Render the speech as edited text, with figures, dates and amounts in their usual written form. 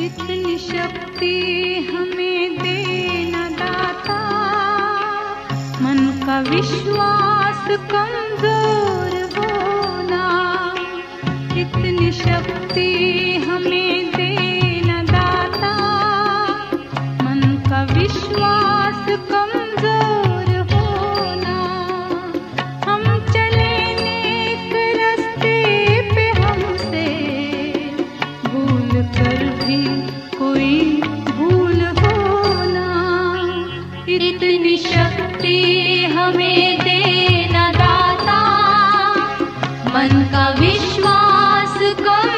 इतनी शक्ति हमें देना दाता, मन का विश्वास कमजोर होना। इतनी शक्ति हमें देना दाता, मन का विश्वास कमजोर होना। हम चले नेक रास्ते पे, हमसे भूल कर भी कोई भूल होना। इतनी शक्ति हमें देना दाता, मन का विश्वास कर